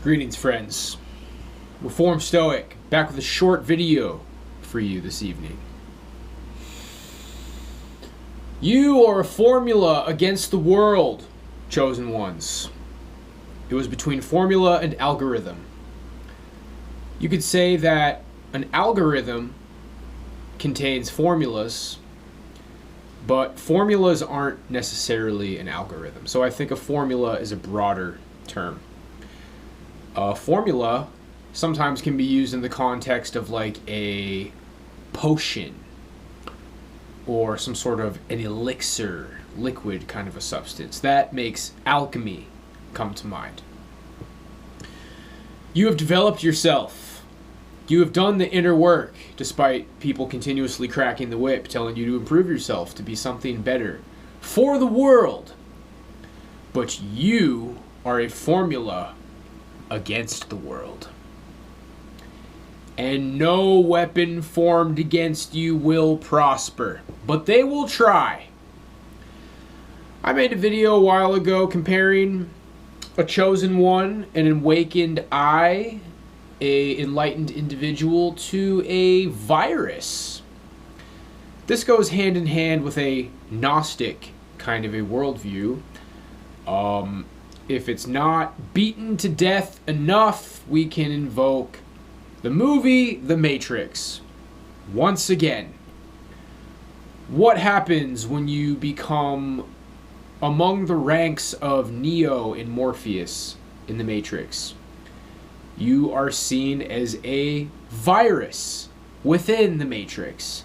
Greetings, friends. Reformed Stoic, back with a short video for you this evening. You are a formula against the world, chosen ones. It was between formula and algorithm. You could say that an algorithm contains formulas, but formulas aren't necessarily an algorithm. So I think a formula is a broader term. A formula sometimes can be used in the context of like a potion or some sort of an elixir, liquid kind of a substance. That makes alchemy come to mind. You have developed yourself. You have done the inner work, despite people continuously cracking the whip, telling you to improve yourself, to be something better for the world. But you are a formula against the world. And no weapon formed against you will prosper, but they will try. I made a video a while ago comparing a chosen one, an awakened I, a enlightened individual, to a virus. This goes hand in hand with a Gnostic kind of a worldview. If it's not beaten to death enough, we can invoke the movie The Matrix. Once again, what happens when you become among the ranks of Neo and Morpheus in The Matrix? You are seen as a virus within the Matrix,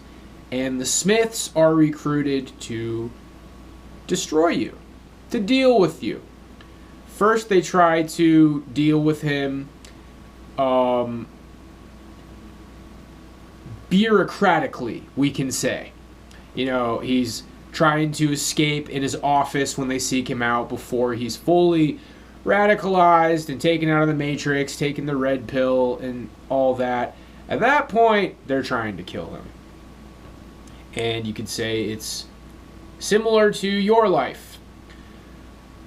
and the Smiths are recruited to destroy you, to deal with you. First, they try to deal with him bureaucratically, we can say. You know, he's trying to escape in his office when they seek him out before he's fully radicalized and taken out of the Matrix, taking the red pill and all that. At that point, they're trying to kill him. And you could say it's similar to your life.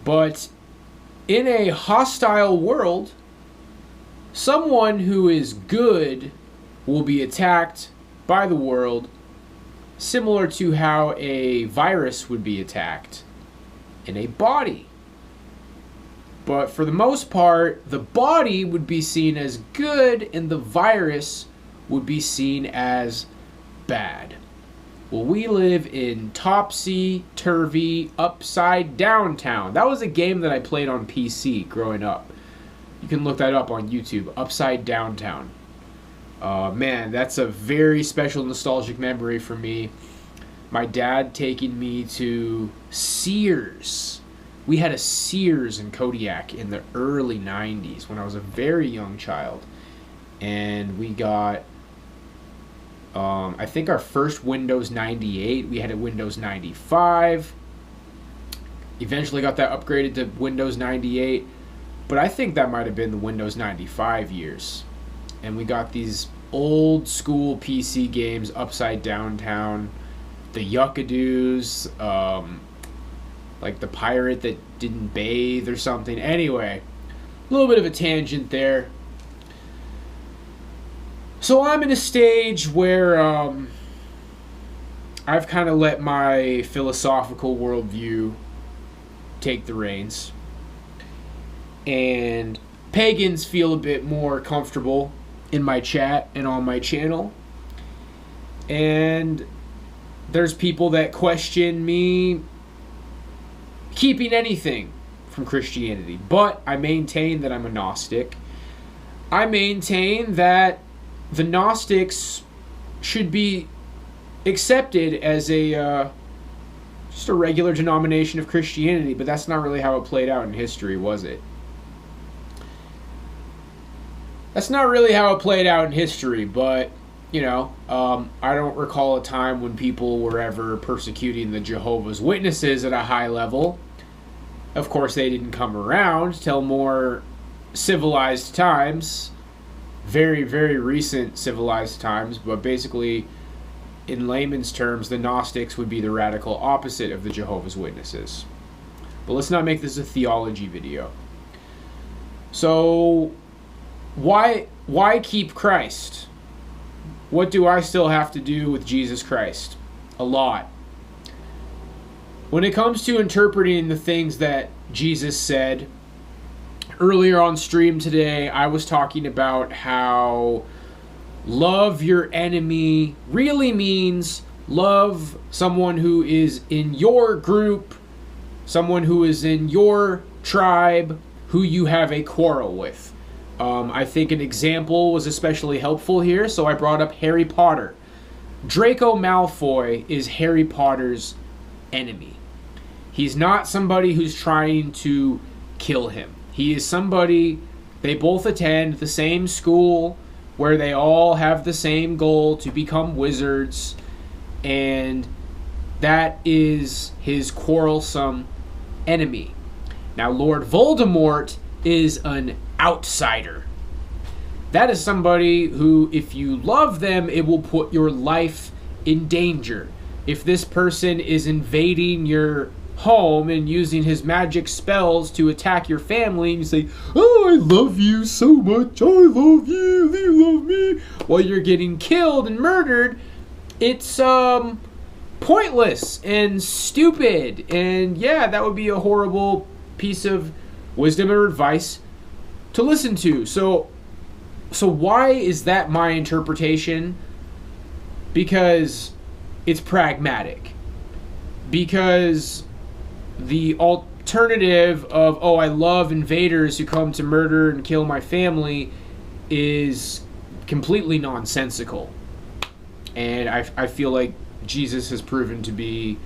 But in a hostile world, someone who is good will be attacked by the world, similar to how a virus would be attacked in a body. But for the most part, the body would be seen as good and the virus would be as bad. Well, we live in topsy-turvy, upside-down town. That was a game that I played on PC growing up. You can look that up on YouTube, Upside Down Town. Man, that's a very special nostalgic memory for me. My dad taking me to Sears. We had a Sears in Kodiak in the early 90s when I was a very young child. And we got, I think our first Windows 98. We had a Windows 95. Eventually got that upgraded to Windows 98. But I think that might have been the Windows 95 years. And we got these old school PC games, Upside Down Town, the Yuckadoos, like the pirate that didn't bathe or something. Anyway, a little bit of a tangent there. So I'm in a stage where I've kind of let my philosophical worldview take the reins. And pagans feel a bit more comfortable in my chat and on my channel. And there's people that question me keeping anything from Christianity. But I maintain that I'm a Gnostic. I maintain that the Gnostics should be accepted as a just a regular denomination of Christianity, but that's not really how it played out in history, was it? That's not really how it played out in history, but, you know, I don't recall a time when people were ever persecuting the Jehovah's Witnesses at a high level. Of course, they didn't come around till more civilized times, very, very recent civilized times, but basically, in layman's terms, the Gnostics would be the radical opposite of the Jehovah's Witnesses. But let's not make this a theology video. So why keep Christ? What do I still have to do with Jesus Christ? A lot. When it comes to interpreting the things that Jesus said, earlier on stream today, I was talking about how love your enemy really means love someone who is in your group, someone who is in your tribe, who you have a quarrel with. I think an example was especially helpful here, so I brought up Harry Potter. Draco Malfoy is Harry Potter's enemy. He's not somebody who's trying to kill him. He is somebody, they both attend the same school where they all have the same goal to become wizards, and that is his quarrelsome enemy. Now, Lord Voldemort is an outsider. That is somebody who, if you love them, it will put your life in danger. If this person is invading your home and using his magic spells to attack your family, and you say, "Oh, I love you so much, I love you, you love me," while you're getting killed and murdered, it's pointless and stupid. And yeah, that would be a horrible piece of wisdom or advice to listen to. So why is that my interpretation? Because it's pragmatic. Because the alternative of, oh, I love invaders who come to murder and kill my family, is completely nonsensical. And I feel like Jesus has proven to be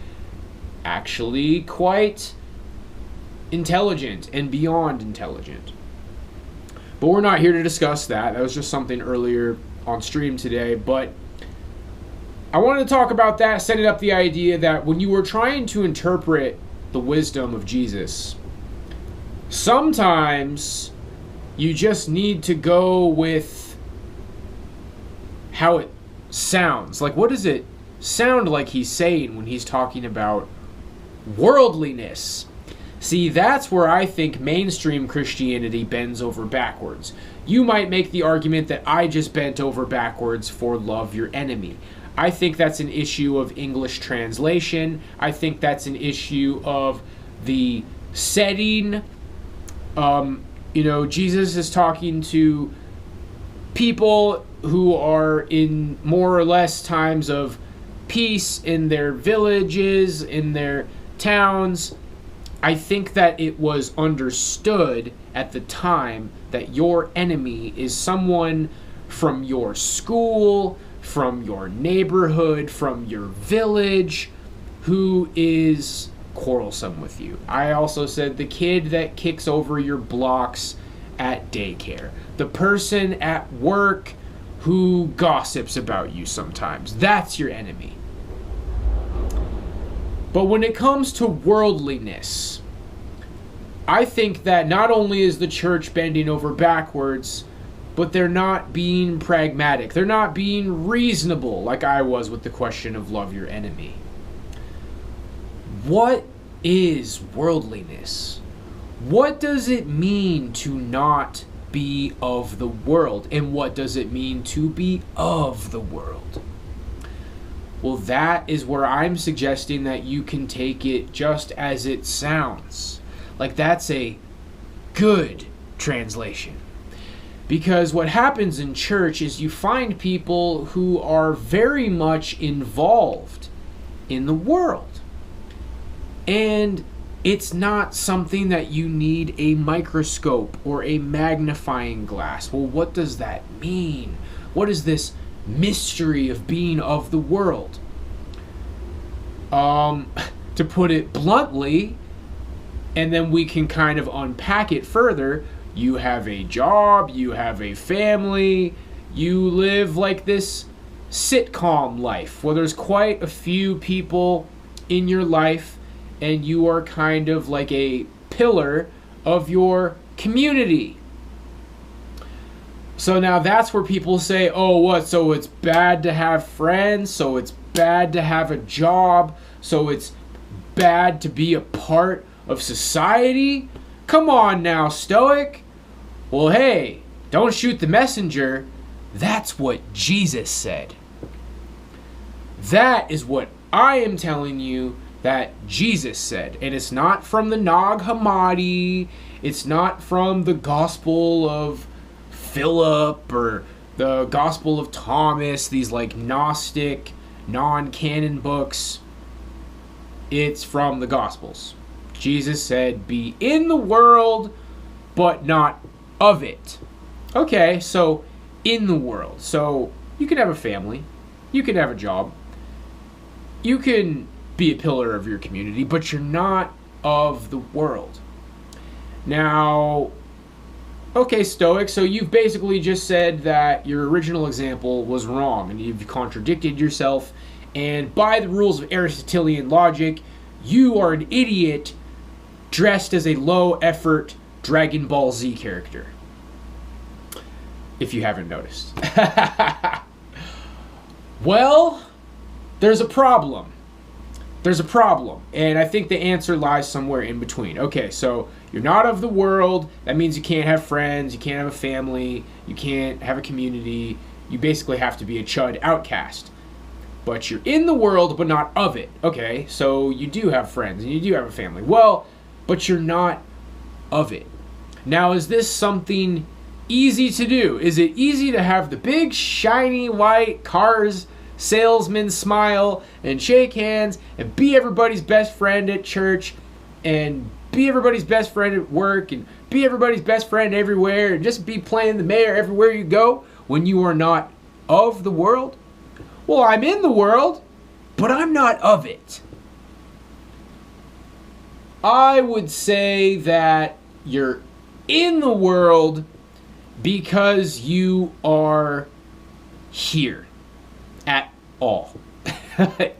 actually quite intelligent and beyond intelligent. But we're not here to discuss that. That was just something earlier on stream today. But I wanted to talk about that, setting up the idea that when you were trying to interpret the wisdom of Jesus, sometimes you just need to go with how it sounds. Like, what does it sound like he's saying when he's talking about worldliness? See, that's where I think mainstream Christianity bends over backwards. You might make the argument that I just bent over backwards for love your enemy. I think that's an issue of English translation. I think that's an issue of the setting. Jesus is talking to people who are in more or less times of peace in their villages, in their towns. I think that it was understood at the time that your enemy is someone from your school, from your neighborhood, from your village, who is quarrelsome with you. I also said the kid that kicks over your blocks at daycare, the person at work who gossips about you sometimes. That's your enemy. But when it comes to worldliness, I think that not only is the church bending over backwards, but they're not being pragmatic. They're not being reasonable, like I was with the question of love your enemy. What is worldliness? What does it mean to not be of the world? And what does it mean to be of the world? Well, that is where I'm suggesting that you can take it just as it sounds. Like, that's a good translation. Because what happens in church is you find people who are very much involved in the world. And it's not something that you need a microscope or a magnifying glass. Well, what does that mean? What is this mystery of being of the world? To put it bluntly, and then we can kind of unpack it further, you have a job, you have a family, you live like this sitcom life where there's quite a few people in your life and you are kind of like a pillar of your community. So now that's where people say, oh, what? So it's bad to have friends, so it's bad to have a job, so it's bad to be a part of society? Come on now, Stoic. Well, hey, don't shoot the messenger. That's what Jesus said. That is what I am telling you that Jesus said. And it's not from the Nag Hammadi. It's not from the Gospel of Philip or the Gospel of Thomas, these like Gnostic, non-canon books. It's from the Gospels. Jesus said, be in the world, but not of it. Okay, so in the world. So you can have a family. You can have a job. You can be a pillar of your community, but you're not of the world. Now, okay, Stoic, so you've basically just said that your original example was wrong, and you've contradicted yourself, and by the rules of Aristotelian logic, you are an idiot dressed as a low-effort Dragon Ball Z character. If you haven't noticed. Well, there's a problem. There's a problem, and I think the answer lies somewhere in between. Okay, so you're not of the world. That means you can't have friends, you can't have a family, you can't have a community. You basically have to be a chud outcast. But you're in the world, but not of it. Okay, so you do have friends, and you do have a family. Well, but you're not of it. Now, is this something easy to do? Is it easy to have the big, shiny, white cars salesman smile and shake hands and be everybody's best friend at church and be everybody's best friend at work and be everybody's best friend everywhere and just be playing the mayor everywhere you go when you are not of the world? Well, I'm in the world, but I'm not of it. I would say that you're in the world because you are here at all.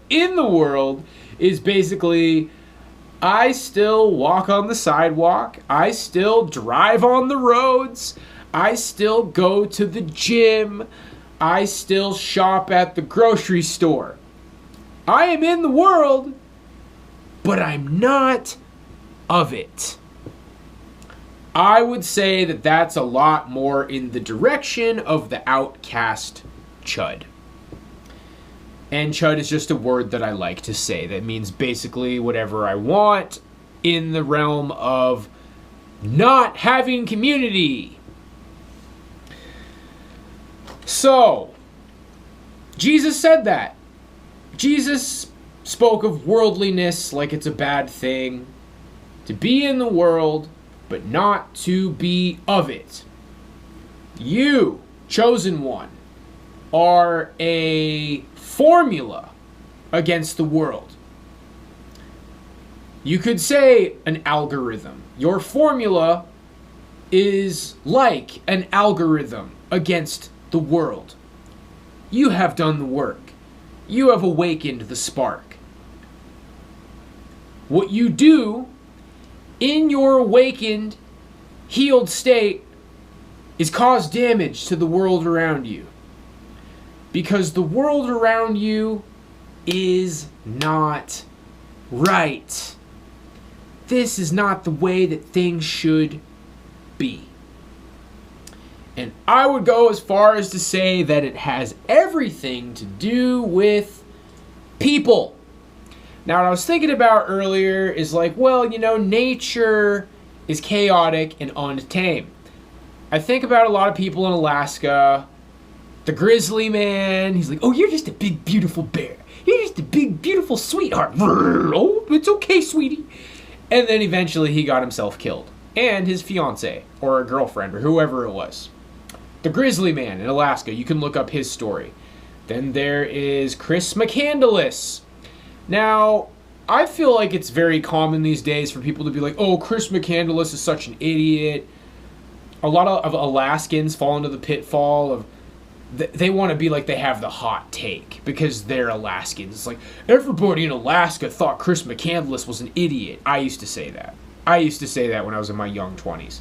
In the world is basically, I still walk on the sidewalk, I still drive on the roads, I still go to the gym, I still shop at the grocery store. I am in the world, but I'm not of it. I would say that that's a lot more in the direction of the outcast chud. And chud is just a word that I like to say that means basically whatever I want in the realm of not having community. So, Jesus said that. Jesus spoke of worldliness like it's a bad thing. To be in the world, but not to be of it. You, chosen one, are a formula against the world. You could say an algorithm. Your formula is like an algorithm against the world. You have done the work. You have awakened the spark. What you do in your awakened, healed state is cause damage to the world around you. Because the world around you is not right. This is not the way that things should be. And I would go as far as to say that it has everything to do with people. Now, what I was thinking about earlier is like, well, you know, nature is chaotic and untamed. I think about a lot of people in Alaska. The grizzly man, he's like, oh, you're just a big, beautiful bear. You're just a big, beautiful sweetheart. Oh, it's okay, sweetie. And then eventually he got himself killed. And his fiance, or a girlfriend, or whoever it was. The grizzly man in Alaska, you can look up his story. Then there is Chris McCandless. Now, I feel like it's very common these days for people to be like, oh, Chris McCandless is such an idiot. A lot of Alaskans fall into the pitfall of they want to be like they have the hot take because they're Alaskans. It's like, everybody in Alaska thought Chris McCandless was an idiot. I used to say that. I used to say that when I was in my young 20s.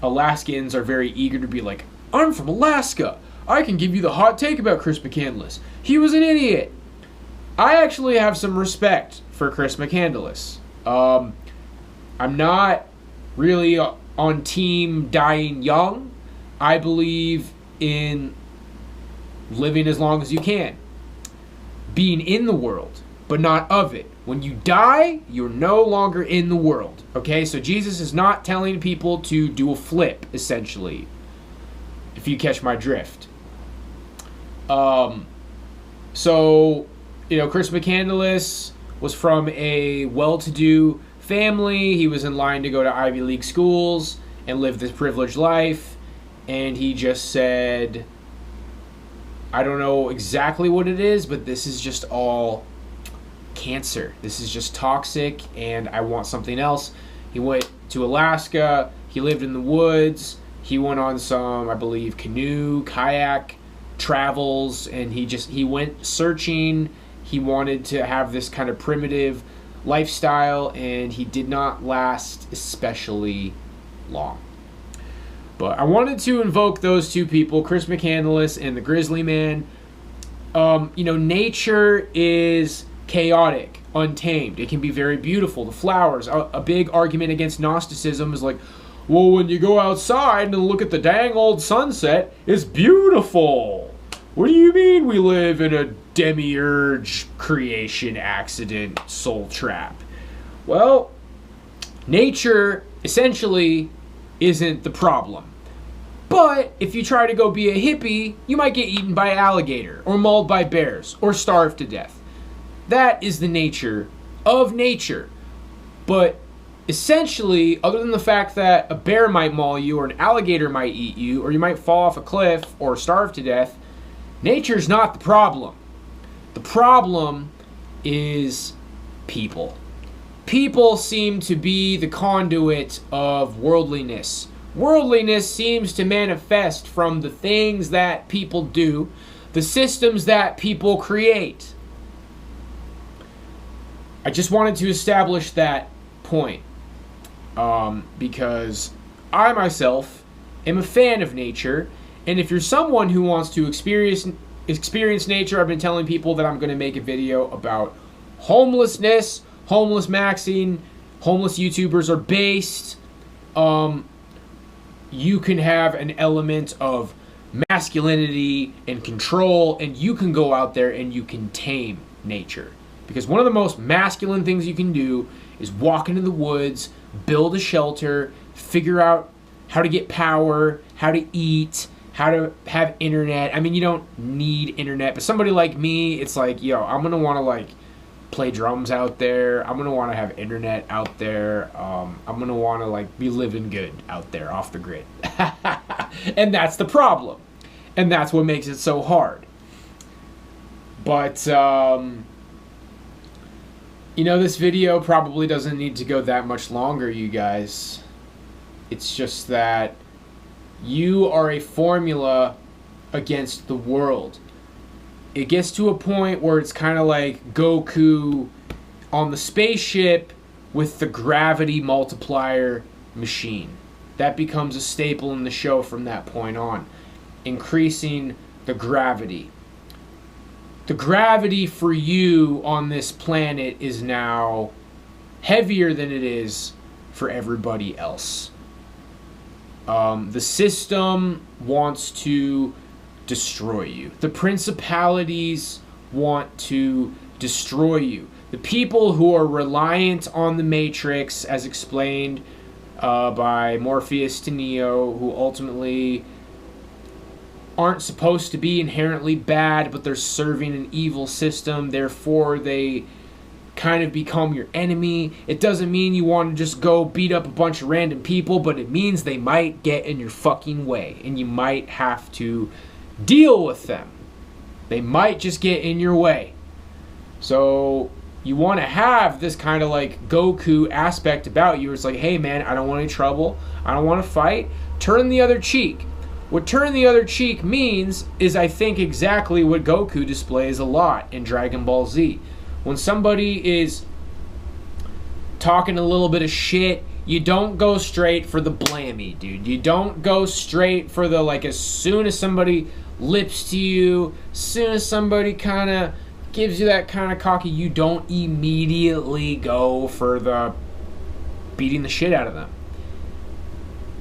Alaskans are very eager to be like, I'm from Alaska. I can give you the hot take about Chris McCandless. He was an idiot. I actually have some respect for Chris McCandless. I'm not really on team dying young. I believe in living as long as you can. Being in the world, but not of it. When you die, you're no longer in the world. Okay, so Jesus is not telling people to do a flip, essentially, if you catch my drift. So, you know, Chris McCandless was from a well-to-do family. He was in line to go to Ivy League schools and live this privileged life. And he just said, I don't know exactly what it is, but this is just all cancer. This is just toxic, and I want something else. He went to Alaska. He lived in the woods. He went on some, I believe, canoe, kayak travels, and he went searching. He wanted to have this kind of primitive lifestyle, and he did not last especially long. But I wanted to invoke those two people, Chris McCandless and the Grizzly Man. Nature is chaotic, untamed. It can be very beautiful. The flowers. A big argument against Gnosticism is like, well, when you go outside and look at the dang old sunset, it's beautiful. What do you mean we live in a demiurge creation accident soul trap? Well, nature essentially isn't the problem. But if you try to go be a hippie, you might get eaten by an alligator, or mauled by bears, or starve to death. That is the nature of nature. But essentially, other than the fact that a bear might maul you, or an alligator might eat you, or you might fall off a cliff, or starve to death, nature's not the problem. The problem is people. People seem to be the conduit of worldliness. Worldliness seems to manifest from the things that people do, the systems that people create. I just wanted to establish that point because I myself am a fan of nature, and if you're someone who wants to experience nature, I've been telling people that I'm going to make a video about homelessness, homeless maxing, homeless YouTubers are based. You can have an element of masculinity and control, and you can go out there and you can tame nature. Because one of the most masculine things you can do is walk into the woods, build a shelter, figure out how to get power, how to eat, how to have internet. I mean, you don't need internet, but somebody like me, it's like, yo, I'm going to want to like play drums out there. I'm going to want to have internet out there. I'm going to want to like be living good out there off the grid. And that's the problem. And that's what makes it so hard. But, this video probably doesn't need to go that much longer, you guys. It's just that you are a formula against the world. It gets to a point where it's kind of like Goku on the spaceship with the gravity multiplier machine. That becomes a staple in the show from that point on. Increasing the gravity. The gravity for you on this planet is now heavier than it is for everybody else. The system wants to destroy you. The principalities want to destroy you. The people who are reliant on the Matrix, as explained by Morpheus to Neo, who ultimately aren't supposed to be inherently bad, but they're serving an evil system, therefore they kind of become your enemy. It doesn't mean you want to just go beat up a bunch of random people, but it means they might get in your fucking way, and you might have to deal with them. They might just get in your way. So you want to have this kind of like Goku aspect about you. It's like, hey man, I don't want any trouble. I don't want to fight. Turn the other cheek. What turn the other cheek means is, I think, exactly what Goku displays a lot in Dragon Ball Z. When somebody is talking a little bit of shit, you don't go straight for the blammy, dude. You don't go straight for the, like, as soon as somebody lips to you, as soon as somebody kind of gives you that kind of cocky, you don't immediately go for the beating the shit out of them.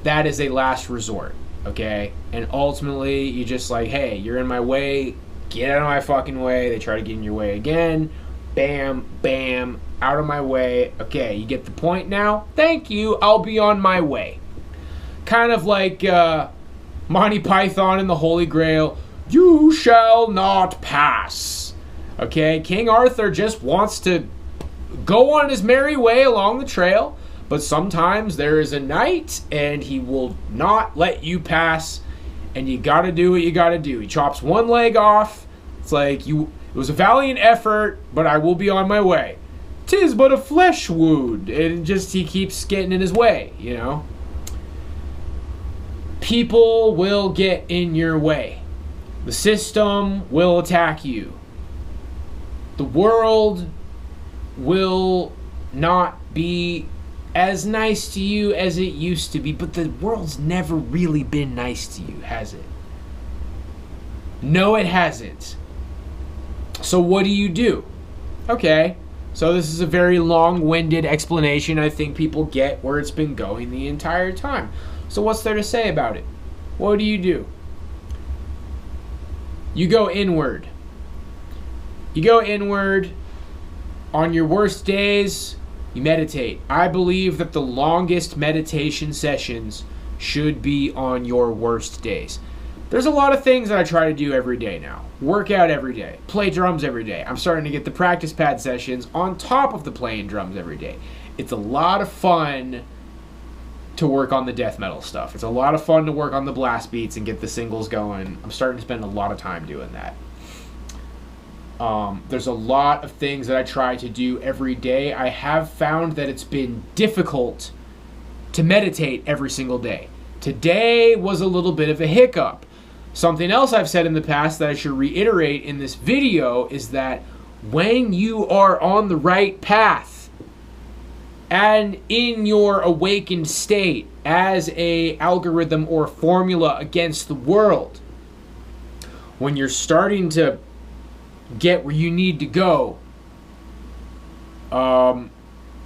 that is a last resort, okay? And ultimately, you just like, hey, you're in my way, get out of my fucking way. They try to get in your way again. Bam, bam, out of my way. Okay, you get the point now? Thank you, I'll be on my way. Kind of like Monty Python and the Holy Grail. You shall not pass. Okay, King Arthur just wants to go on his merry way along the trail, but sometimes there is a knight and he will not let you pass, and you gotta do what you gotta do. He chops one leg off. It's like, it was a valiant effort, but I will be on my way. 'Tis but a flesh wound. And just, he keeps getting in his way, you know? People will get in your way. The system will attack you. The world will not be as nice to you as it used to be, but the world's never really been nice to you, has it? No, it hasn't. So what do? Okay, so this is a very long-winded explanation. I think people get where it's been going the entire time. So what's there to say about it? What do? You go inward. You go inward. On your worst days, you meditate. I believe that the longest meditation sessions should be on your worst days. There's a lot of things that I try to do every day now. Work out every day. Play drums every day. I'm starting to get the practice pad sessions on top of the playing drums every day. It's a lot of fun to work on the death metal stuff. It's a lot of fun to work on the blast beats and get the singles going. I'm starting to spend a lot of time doing that. There's a lot of things that I try to do every day. I have found that it's been difficult to meditate every single day. Today was a little bit of a hiccup. Something else I've said in the past that I should reiterate in this video is that when you are on the right path and in your awakened state as a algorithm or formula against the world, when you're starting to get where you need to go,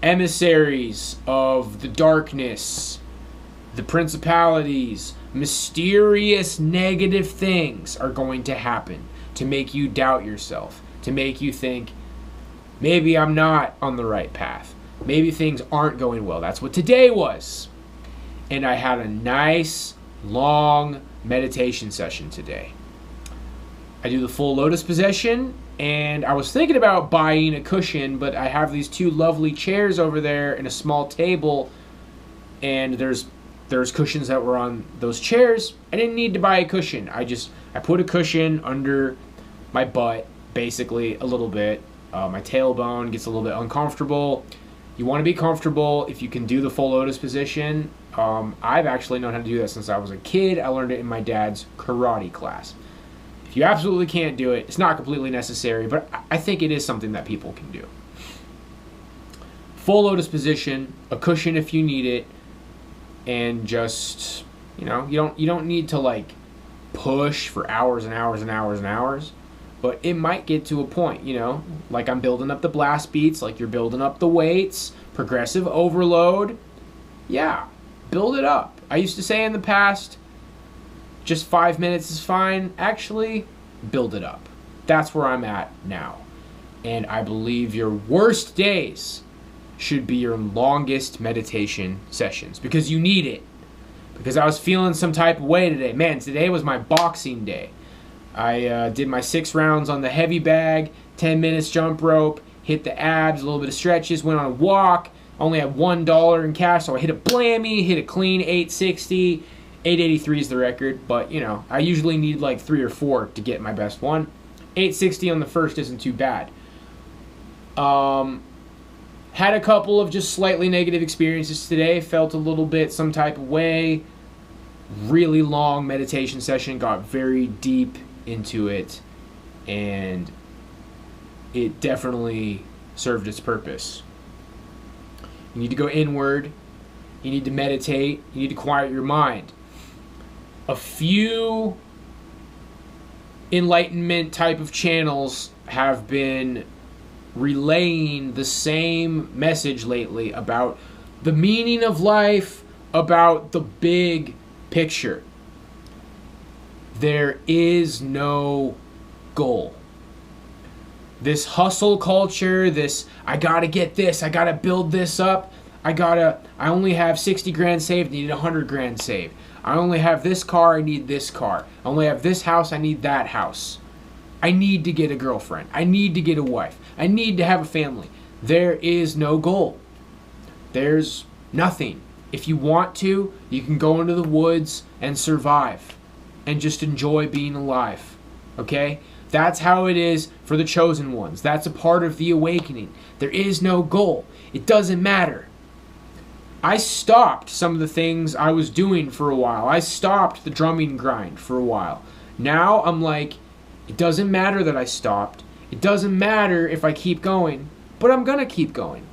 emissaries of the darkness, the principalities, mysterious negative things are going to happen to make you doubt yourself, to make you think, maybe I'm not on the right path. Maybe things aren't going well. That's what today was. And I had a nice, long meditation session today. I do the full lotus position, and I was thinking about buying a cushion, but I have these two lovely chairs over there and a small table, and there's cushions that were on those chairs. I didn't need to buy a cushion. I put a cushion under my butt, basically, a little bit. My tailbone gets a little bit uncomfortable. You want to be comfortable if you can do the full lotus position. I've actually known how to do that since I was a kid. I learned it in my dad's karate class. If you absolutely can't do it, it's not completely necessary, but I think it is something that people can do. Full lotus position, a cushion if you need it, and just, you don't need to like push for hours and hours and hours and hours, but it might get to a point, like I'm building up the blast beats, like you're building up the weights, progressive overload. Yeah, build it up. I used to say in the past, just 5 minutes is fine. Actually, build it up. That's where I'm at now. And I believe your worst days should be your longest meditation sessions, because you need it. Because I was feeling some type of way today. Man, today was my boxing day. I did my 6 rounds on the heavy bag, 10 minutes jump rope, hit the abs, a little bit of stretches, went on a walk, only had $1 in cash, so I hit a blammy, hit a clean 860. 883 is the record, but I usually need like 3 or 4 to get my best one. 860 on the first isn't too bad. Had a couple of just slightly negative experiences today. Felt a little bit some type of way. Really long meditation session. Got very deep into it, and it definitely served its purpose. You need to go inward. You need to meditate. You need to quiet your mind. A few enlightenment type of channels have been relaying the same message lately about the meaning of life, about the big picture. There is no goal. This hustle culture, this I gotta get this, I gotta build this up, I only have 60 grand saved, I need 100 grand saved. I only have this car, I need this car. I only have this house, I need that house. I need to get a girlfriend. I need to get a wife. I need to have a family. There is no goal. There's nothing. If you want to, you can go into the woods and survive and just enjoy being alive. Okay? That's how it is for the chosen ones. That's a part of the awakening. There is no goal. It doesn't matter. I stopped some of the things I was doing for a while. I stopped the drumming grind for a while. Now I'm like, it doesn't matter that I stopped. It doesn't matter if I keep going, but I'm going to keep going.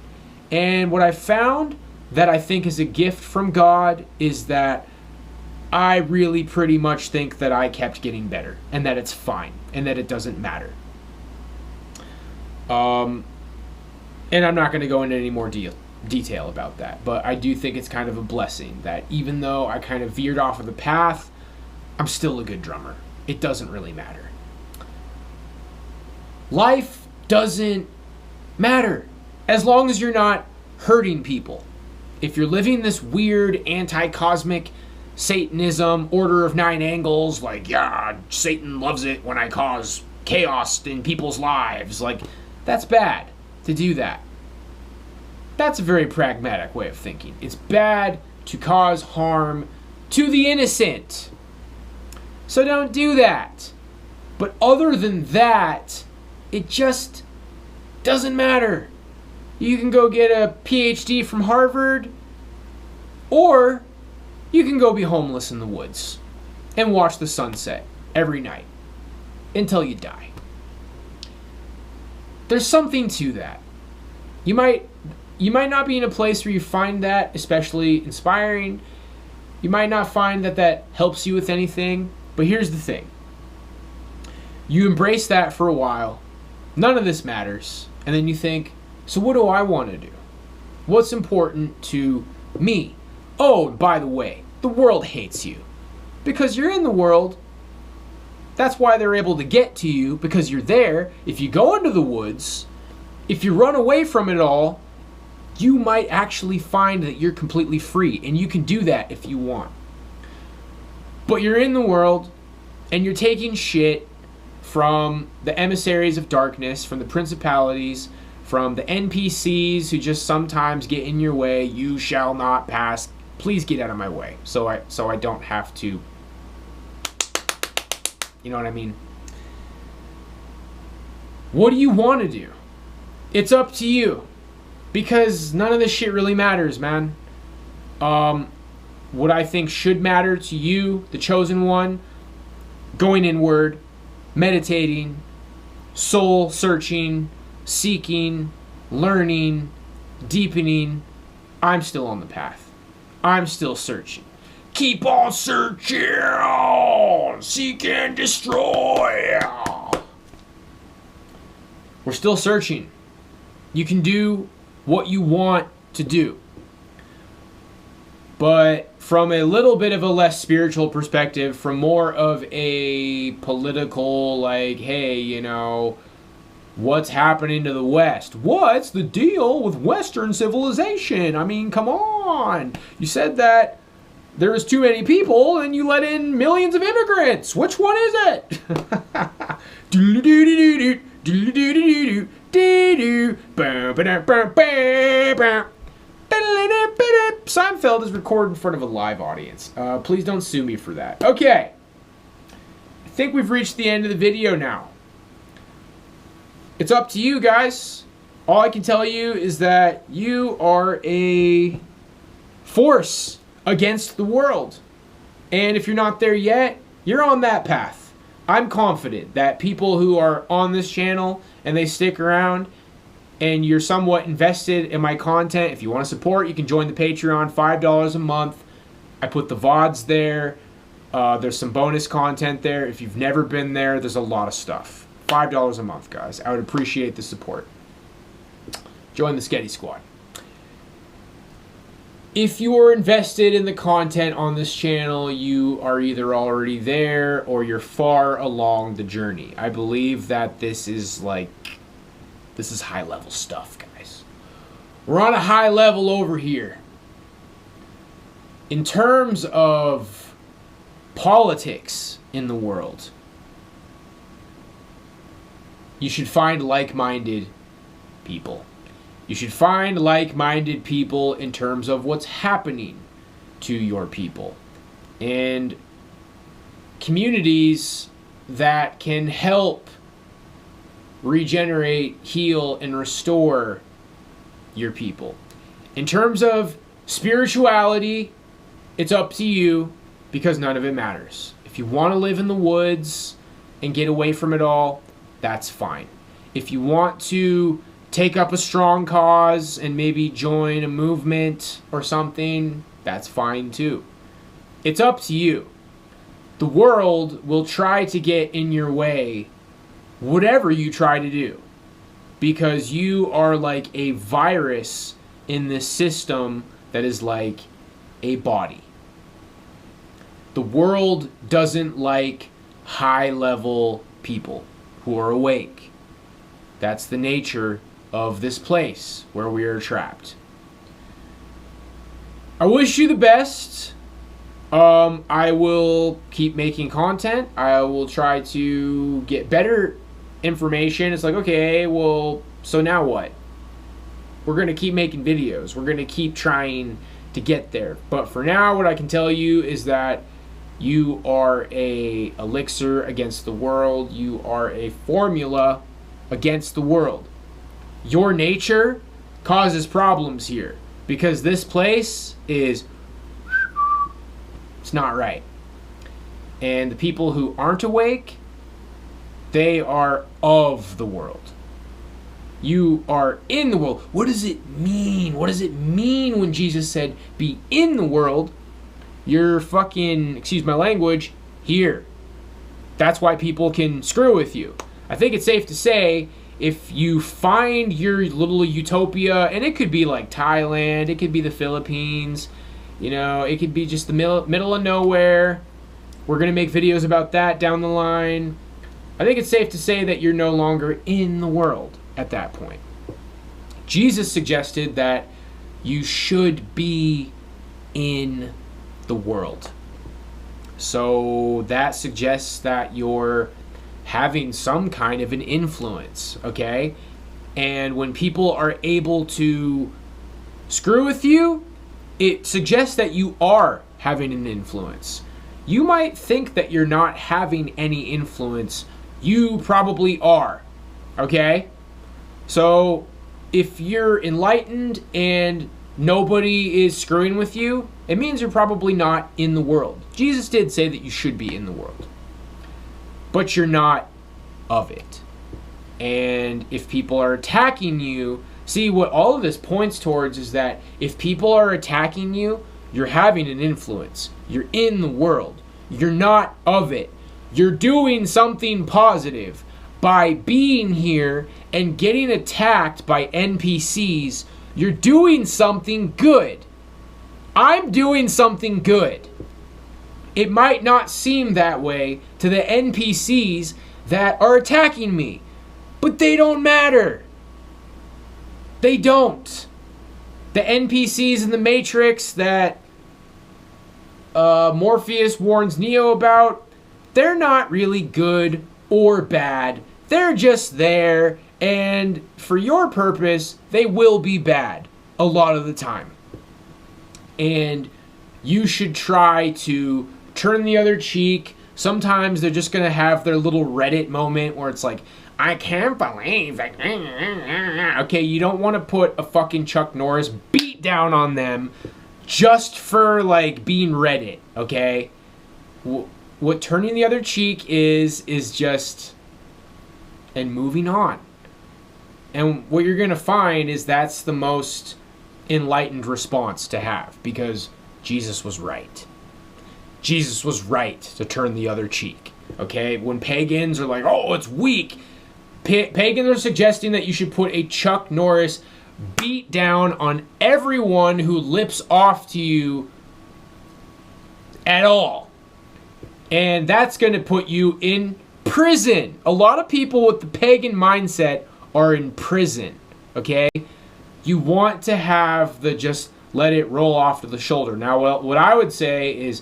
And what I found that I think is a gift from God is that I really pretty much think that I kept getting better and that it's fine and that it doesn't matter. And I'm not going to go into any more detail about that, but I do think it's kind of a blessing that even though I kind of veered off of the path, I'm still a good drummer. It doesn't really matter. Life doesn't matter as long as you're not hurting people. If you're living this weird anti-cosmic Satanism, order of 9 angles, like, yeah, Satan loves it when I cause chaos in people's lives, like, that's bad to do that. That's a very pragmatic way of thinking. It's bad to cause harm to the innocent. So don't do that. But other than that, it just doesn't matter. You can go get a PhD from Harvard, or you can go be homeless in the woods and watch the sunset every night until you die. There's something to that. You might not be in a place where you find that especially inspiring. You might not find that helps you with anything. But here's the thing. You embrace that for a while. None of this matters. And then you think, so what do I want to do? What's important to me? Oh, by the way, the world hates you. Because you're in the world. That's why they're able to get to you, because you're there. If you go into the woods, if you run away from it all, you might actually find that you're completely free. And you can do that if you want. But you're in the world, and you're taking shit from the emissaries of darkness, from the principalities, from the NPCs who just sometimes get in your way. You shall not pass. Please get out of my way, so I don't have to. You know what I mean? What do you want to do? It's up to you, because none of this shit really matters, man. What I think should matter to you, the chosen one, going inward, meditating, soul searching, seeking, learning, deepening. I'm still on the path. I'm still searching. Keep on searching, seek and destroy. We're still searching. You can do what you want to do. But from a little bit of a less spiritual perspective, from more of a political, like, hey, you know, what's happening to the West? What's the deal with Western civilization? I mean, come on. You said that there was too many people and you let in millions of immigrants. Which one is it? Seinfeld is recorded in front of a live audience. Please don't sue me for that. Okay. I think we've reached the end of the video now. It's up to you guys. All I can tell you is that you are a force against the world. And if you're not there yet, you're on that path. I'm confident that people who are on this channel and they stick around and you're somewhat invested in my content, if you want to support, you can join the Patreon, $5 a month. I put the VODs there. There's some bonus content there. If you've never been there, there's a lot of stuff. $5 a month, guys. I would appreciate the support. Join the Sketty Squad. If you are invested in the content on this channel, you are either already there or you're far along the journey. I believe that this is high level stuff, guys. We're on a high level over here. In terms of politics in the world, you should find like-minded people. You should find like-minded people in terms of what's happening to your people. And communities that can help regenerate, heal, and restore your people. In terms of spirituality, it's up to you because none of it matters. If you want to live in the woods and get away from it all, that's fine. If you want to take up a strong cause and maybe join a movement or something, that's fine too. It's up to you. The world will try to get in your way whatever you try to do, because you are like a virus in this system that is like a body. The world doesn't like high-level people who are awake. That's the nature of this place where we are trapped. I wish you the best. I will keep making content. I will try to get better information. It's like, okay, well, so now what? We're going to keep making videos. We're going to keep trying to get there. But for now, what I can tell you is that you are a elixir against the world. You are a formula against the world. Your nature causes problems here because this place it's not right. And the people who aren't awake, they are of the world. You are in the world. What does it mean? What does it mean when Jesus said, be in the world? You're fucking, excuse my language, here. That's why people can screw with you. I think it's safe to say, if you find your little utopia, and it could be like Thailand, it could be the Philippines, you know, it could be just the middle of nowhere. We're going to make videos about that down the line. I think it's safe to say that you're no longer in the world at that point. Jesus suggested that you should be in the world. So that suggests that you're having some kind of an influence, okay? And when people are able to screw with you, it suggests that you are having an influence. You might think that you're not having any influence. You probably are, okay? So if you're enlightened and nobody is screwing with you, it means you're probably not in the world. Jesus did say that you should be in the world, but you're not of it. And if people are attacking you, see, what all of this points towards is that if people are attacking you, you're having an influence. You're in the world. You're not of it. You're doing something positive. By being here and getting attacked by NPCs, you're doing something good. I'm doing something good. It might not seem that way to the NPCs that are attacking me, but they don't matter. They don't. The NPCs in the Matrix that Morpheus warns Neo about, they're not really good or bad. They're just there, and for your purpose, they will be bad a lot of the time. And you should try to turn the other cheek. Sometimes they're just going to have their little Reddit moment where it's like, I can't believe it. Okay, you don't want to put a fucking Chuck Norris beat down on them just for, like, being Reddit, okay? What turning the other cheek is just... and moving on. And what you're going to find is that's the most enlightened response to have, because Jesus was right. Jesus was right to turn the other cheek. Okay? When pagans are like, oh, it's weak, pagans are suggesting that you should put a Chuck Norris beat down on everyone who lips off to you at all. And that's going to put you in prison. A lot of people with the pagan mindset are in prison, okay? You want to have the just let it roll off to the shoulder. Now, what I would say is,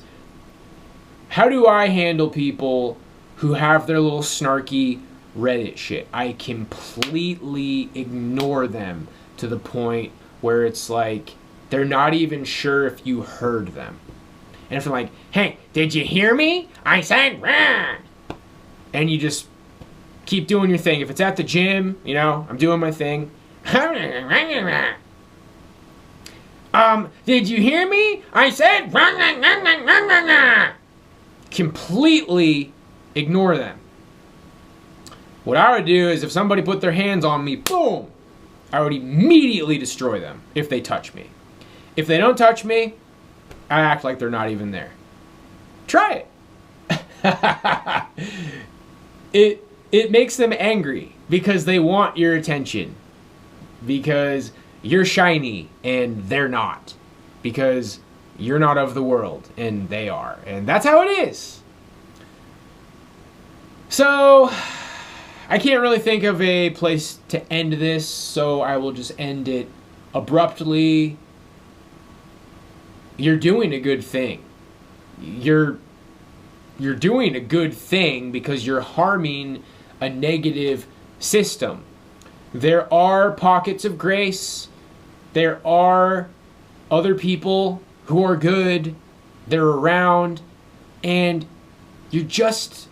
how do I handle people who have their little snarky Reddit shit? I completely ignore them to the point where it's like they're not even sure if you heard them. And if they're like, hey, did you hear me? I said, rah! And you just keep doing your thing. If it's at the gym, you know, I'm doing my thing. Did you hear me? I said, completely ignore them. What I would do is if somebody put their hands on me, boom, I would immediately destroy them if they touch me. If they don't touch me, I act like they're not even there. Try it. It makes them angry because they want your attention. Because you're shiny and they're not. Because you're not of the world and they are. And that's how it is. So, I can't really think of a place to end this, so I will just end it abruptly. You're doing a good thing. You're doing a good thing because you're harming a negative system. There are pockets of grace. There are other people who are good. They're around. And you're just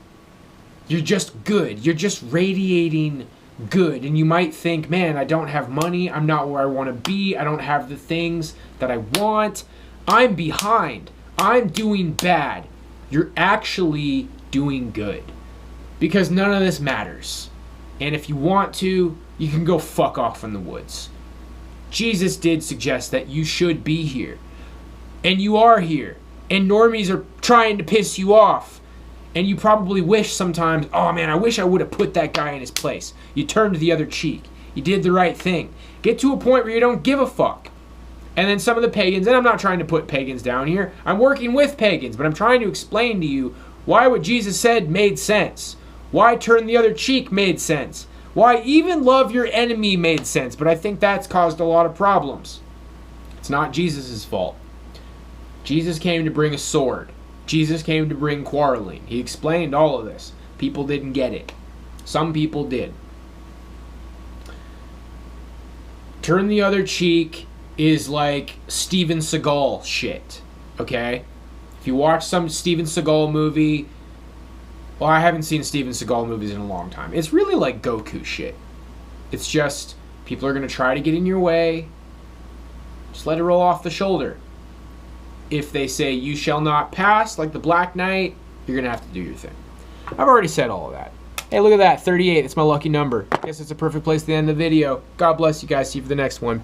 good. You're just radiating good. And you might think, man, I don't have money. I'm not where I want to be. I don't have the things that I want. I'm behind. I'm doing bad. You're actually doing good. Because none of this matters. And if you want to, you can go fuck off in the woods. Jesus did suggest that you should be here. And you are here. And normies are trying to piss you off. And you probably wish sometimes, oh man, I wish I would have put that guy in his place. You turned the other cheek. You did the right thing. Get to a point where you don't give a fuck. And then some of the pagans, and I'm not trying to put pagans down here. I'm working with pagans, but I'm trying to explain to you why what Jesus said made sense. Why turn the other cheek made sense. Why even love your enemy made sense. But I think that's caused a lot of problems. It's not Jesus' fault. Jesus came to bring a sword. Jesus came to bring quarreling. He explained all of this. People didn't get it. Some people did. Turn the other cheek is like Steven Seagal shit. Okay? If you watch some Steven Seagal movie, well, I haven't seen Steven Seagal movies in a long time. It's really like Goku shit. It's just, people are going to try to get in your way. Just let it roll off the shoulder. If they say, you shall not pass, like the Black Knight, you're going to have to do your thing. I've already said all of that. Hey, look at that, 38. That's my lucky number. I guess it's a perfect place to end the video. God bless you guys. See you for the next one.